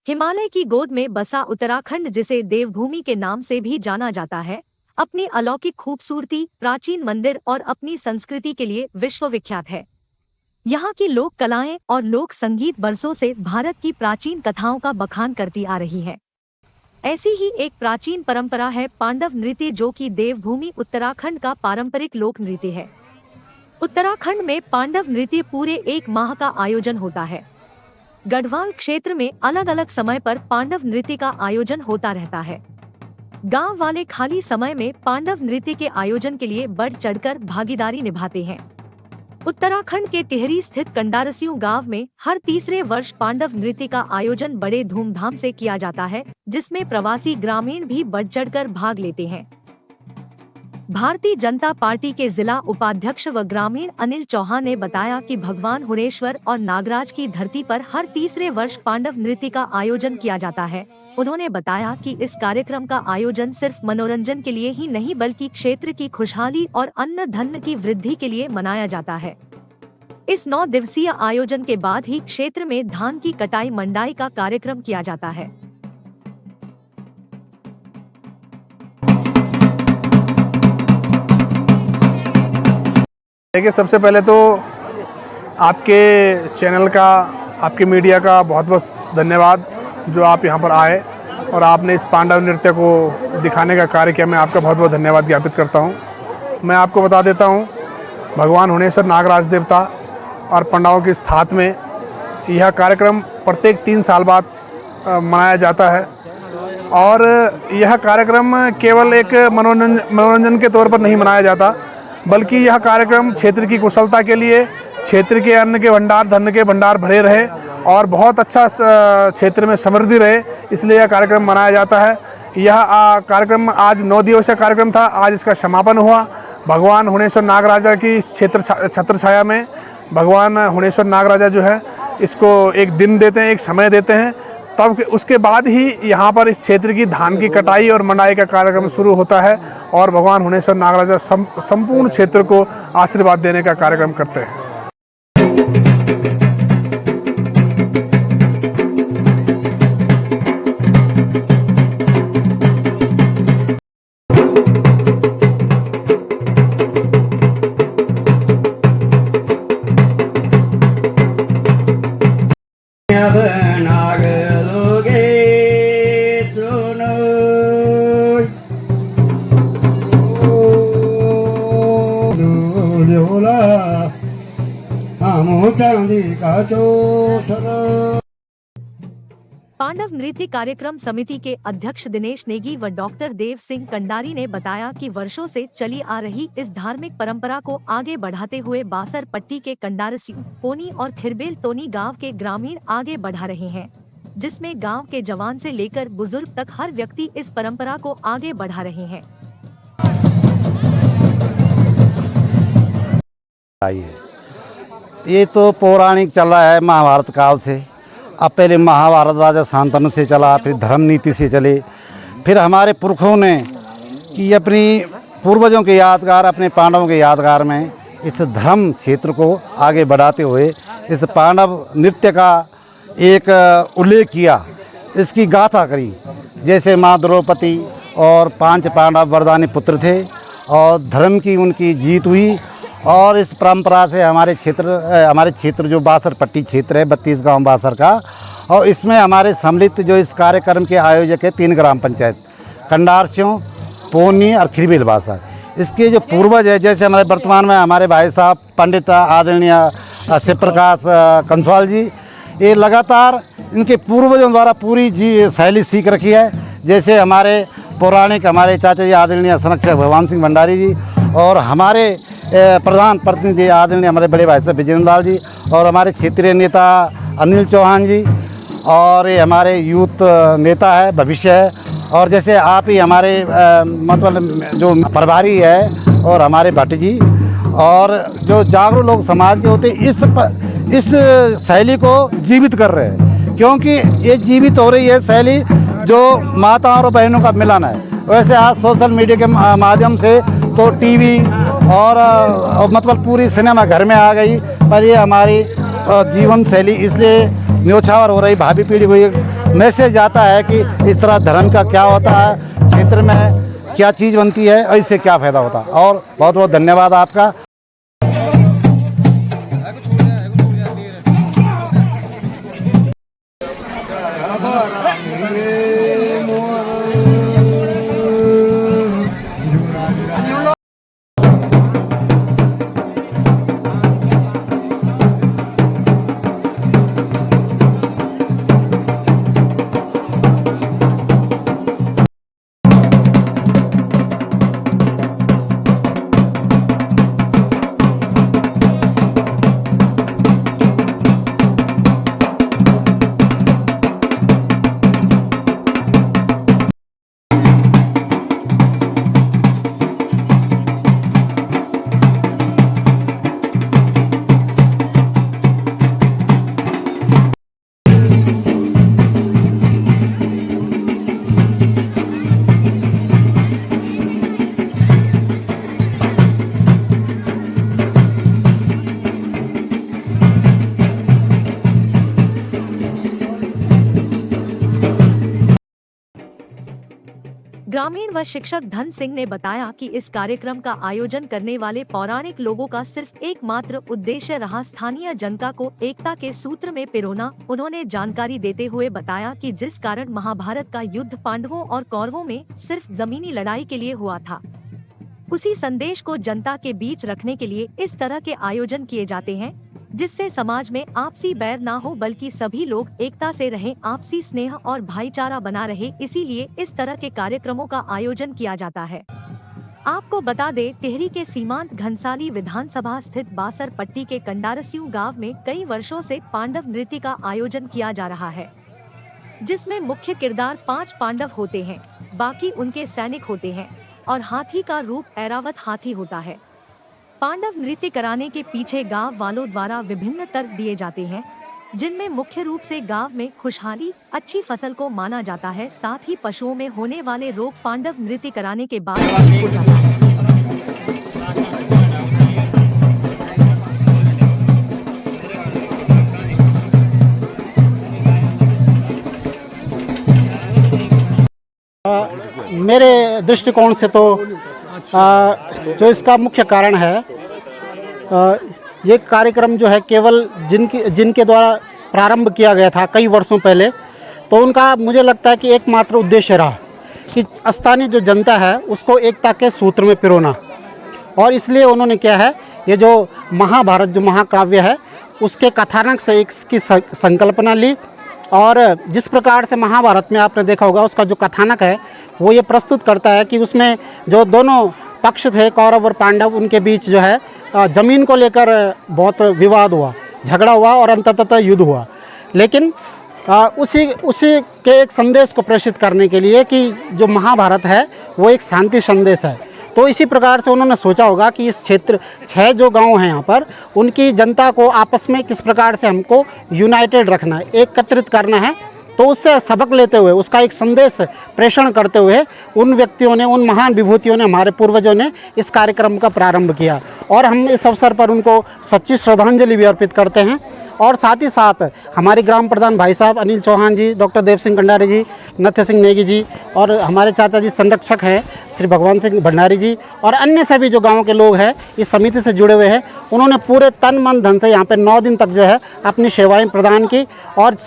हिमालय की गोद में बसा उत्तराखंड, जिसे देवभूमि के नाम से भी जाना जाता है, अपनी अलौकिक खूबसूरती, प्राचीन मंदिर और अपनी संस्कृति के लिए विश्वविख्यात है। यहाँ की लोक कलाएं और लोक संगीत बरसों से भारत की प्राचीन कथाओं का बखान करती आ रही है। ऐसी ही एक प्राचीन परंपरा है पांडव नृत्य, जो कि देवभूमि उत्तराखंड का पारंपरिक लोक नृत्य है। उत्तराखंड में पांडव नृत्य पूरे 1 माह का आयोजन होता है। गढ़वाल क्षेत्र में अलग अलग समय पर पांडव नृत्य का आयोजन होता रहता है। गांव वाले खाली समय में पांडव नृत्य के आयोजन के लिए बढ़ चढ़कर भागीदारी निभाते हैं। उत्तराखंड के टिहरी स्थित कंडारसियों गांव में हर तीसरे वर्ष पांडव नृत्य का आयोजन बड़े धूमधाम से किया जाता है, जिसमें प्रवासी ग्रामीण भी बढ़ चढ़कर भाग लेते हैं। भारतीय जनता पार्टी के जिला उपाध्यक्ष व ग्रामीण अनिल चौहान ने बताया कि भगवान हुणेश्वर और नागराज की धरती पर हर तीसरे वर्ष पांडव नृत्य का आयोजन किया जाता है। उन्होंने बताया कि इस कार्यक्रम का आयोजन सिर्फ मनोरंजन के लिए ही नहीं, बल्कि क्षेत्र की खुशहाली और अन्न धन की वृद्धि के लिए मनाया जाता है। इस 9 दिवसीय आयोजन के बाद ही क्षेत्र में धान की कटाई मंडाई का कार्यक्रम किया जाता है। देखिए, सबसे पहले तो आपके चैनल का, आपके मीडिया का बहुत बहुत धन्यवाद जो आप यहाँ पर आए और आपने इस पांडव नृत्य को दिखाने का कार्य किया। मैं आपका बहुत बहुत धन्यवाद ज्ञापित करता हूँ। मैं आपको बता देता हूँ, भगवान हुणेश्वर नागराज देवता और पांडवों की स्थात में यह कार्यक्रम प्रत्येक 3 साल बाद मनाया जाता है। और यह कार्यक्रम केवल एक मनोरंजन के तौर पर नहीं मनाया जाता, बल्कि यह कार्यक्रम क्षेत्र की कुशलता के लिए, क्षेत्र के अन्न के भंडार, धन के भंडार भरे रहे और बहुत अच्छा क्षेत्र में समृद्धि रहे, इसलिए यह कार्यक्रम मनाया जाता है। यह कार्यक्रम आज 9 दिवसीय कार्यक्रम था। आज इसका समापन हुआ। भगवान हुणेश्वर नागराजा की इस छत्र छाया में भगवान हुणेश्वर नागराजा जो है इसको एक दिन देते हैं, एक समय देते हैं, तब उसके बाद ही यहाँ पर इस क्षेत्र की धान की कटाई और मंडाई का कार्यक्रम शुरू होता है और भगवान हुणेश्वर नागराजा संपूर्ण क्षेत्र को आशीर्वाद देने का कार्यक्रम करते हैं। पांडव नृत्य कार्यक्रम समिति के अध्यक्ष दिनेश नेगी व डॉक्टर देव सिंह कंडारी ने बताया कि वर्षों से चली आ रही इस धार्मिक परंपरा को आगे बढ़ाते हुए बासर पट्टी के कंडारसियों, पोनी और खिरबेल तोनी गांव के ग्रामीण आगे बढ़ा रहे हैं, जिसमें गांव के जवान से लेकर बुजुर्ग तक हर व्यक्ति इस परंपरा को आगे बढ़ा रहे हैं। ये तो पौराणिक चल रहा है महाभारत काल से। अब पहले महाभारत राजा शांतनु से चला, फिर धर्म नीति से चले, फिर हमारे पुरखों ने कि अपनी पूर्वजों के यादगार, अपने पांडवों के यादगार में इस धर्म क्षेत्र को आगे बढ़ाते हुए इस पांडव नृत्य का एक उल्लेख किया, इसकी गाथा करी। जैसे माँ द्रौपदी और 5 पांडव वरदानी पुत्र थे और धर्म की उनकी जीत हुई और इस परंपरा से हमारे क्षेत्र जो बासर पट्टी क्षेत्र है 32 गांव बासर का, और इसमें हमारे सम्मिलित जो इस कार्यक्रम के आयोजक है 3 ग्राम पंचायत कंडारसियों, पोनी और खिरबेल बासर। इसके जो पूर्वज है, जैसे हमारे वर्तमान में हमारे भाई साहब पंडित आदरणीय शिव प्रकाश कंसवाल जी, ये लगातार इनके पूर्वजों द्वारा पूरी शैली सीख रखी है। जैसे हमारे पौराणिक हमारे चाचा जी आदरणीय संरक्षक भगवान सिंह भंडारी जी और हमारे प्रधान प्रतिनिधि आदरणीय हमारे बड़े भाई साहब विजेंद्र लाल जी और हमारे क्षेत्रीय नेता अनिल चौहान जी और ये हमारे यूथ नेता है, भविष्य है, और जैसे आप ही हमारे मतलब जो प्रभारी है और हमारे भट्ट जी और जो जागरूक लोग समाज के होते इस शैली को जीवित कर रहे हैं, क्योंकि ये जीवित हो रही है शैली जो माताओं और बहनों का मिलन है। वैसे आज सोशल मीडिया के माध्यम से तो टीवी और मतलब पूरी सिनेमा घर में आ गई, पर ये हमारी जीवन शैली इसलिए न्योछावर हो रही, भावी पीढ़ी को मैसेज जाता है कि इस तरह धर्म का क्या होता है, क्षेत्र में क्या चीज़ बनती है और इससे क्या फ़ायदा होता है। और बहुत बहुत धन्यवाद आपका। ग्रामीण व शिक्षक धन सिंह ने बताया कि इस कार्यक्रम का आयोजन करने वाले पौराणिक लोगों का सिर्फ एकमात्र उद्देश्य रहा स्थानीय जनता को एकता के सूत्र में पिरोना। उन्होंने जानकारी देते हुए बताया कि जिस कारण महाभारत का युद्ध पांडवों और कौरवों में सिर्फ जमीनी लड़ाई के लिए हुआ था, उसी संदेश को जनता के बीच रखने के लिए इस तरह के आयोजन किए जाते हैं, जिससे समाज में आपसी बैर ना हो बल्कि सभी लोग एकता से रहें, आपसी स्नेह और भाईचारा बना रहे। इसीलिए इस तरह के कार्यक्रमों का आयोजन किया जाता है। आपको बता दें, टिहरी के सीमांत घनसाली विधानसभा स्थित बासर पट्टी के कंडारस्यू गांव में कई वर्षों से पांडव नृत्य का आयोजन किया जा रहा है, जिसमें मुख्य किरदार 5 पांडव होते हैं, बाकी उनके सैनिक होते हैं और हाथी का रूप ऐरावत हाथी होता है। पांडव नृत्य कराने के पीछे गांव वालों द्वारा विभिन्न तर्क दिए जाते हैं, जिनमें मुख्य रूप से गांव में खुशहाली, अच्छी फसल को माना जाता है। साथ ही पशुओं में होने वाले रोग पांडव नृत्य कराने के बाद ठीक हो जाता है। मेरे दृष्टिकोण से तो जो इसका मुख्य कारण है, ये कार्यक्रम जो है केवल जिनके द्वारा प्रारंभ किया गया था कई वर्षों पहले, तो उनका मुझे लगता है कि एकमात्र उद्देश्य रहा कि स्थानीय जो जनता है उसको एकता के सूत्र में पिरोना। और इसलिए उन्होंने क्या है, ये जो महाभारत जो महाकाव्य है उसके कथानक से इसकी संकल्पना ली। और जिस प्रकार से महाभारत में आपने देखा होगा उसका जो कथानक है वो ये प्रस्तुत करता है कि उसमें जो दोनों पक्ष थे, कौरव और पांडव, उनके बीच जो है ज़मीन को लेकर बहुत विवाद हुआ, झगड़ा हुआ और अंततः युद्ध हुआ। लेकिन उसी के एक संदेश को प्रेषित करने के लिए कि जो महाभारत है वो एक शांति संदेश है। तो इसी प्रकार से उन्होंने सोचा होगा कि इस क्षेत्र 6 जो गांव हैं यहाँ पर, उनकी जनता को आपस में किस प्रकार से हमको यूनाइटेड रखना है, एकत्रित करना है। तो उससे सबक लेते हुए, उसका एक संदेश प्रेषण करते हुए उन व्यक्तियों ने, उन महान विभूतियों ने, हमारे पूर्वजों ने इस कार्यक्रम का प्रारंभ किया। और हम इस अवसर पर उनको सच्ची श्रद्धांजलि भी अर्पित करते हैं। और साथ ही साथ हमारे ग्राम प्रधान भाई साहब अनिल चौहान जी, डॉक्टर देव सिंह कंडारी जी, नत्य सिंह नेगी जी और हमारे चाचा जी संरक्षक हैं श्री भगवान सिंह भंडारी जी और अन्य सभी जो गांव के लोग हैं इस समिति से जुड़े हुए हैं, उन्होंने पूरे तन मन धन से यहाँ पे 9 दिन तक जो है अपनी सेवाएं प्रदान की। और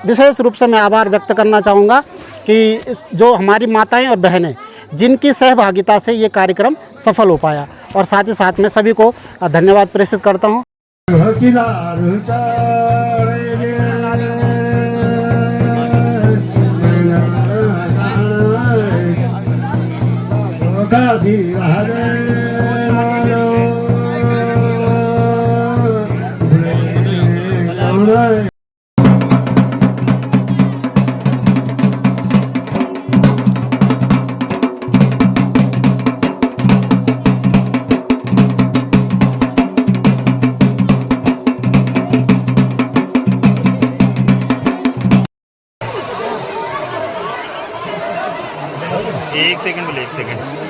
विशेष रूप से मैं आभार व्यक्त करना चाहूँगा कि जो हमारी माताएँ और बहनें, जिनकी सहभागिता से ये कार्यक्रम सफल हो पाया। और साथ ही साथ मैं सभी को धन्यवाद प्रेषित करता हूँ। एक सेकंड बोले, एक सेकंड।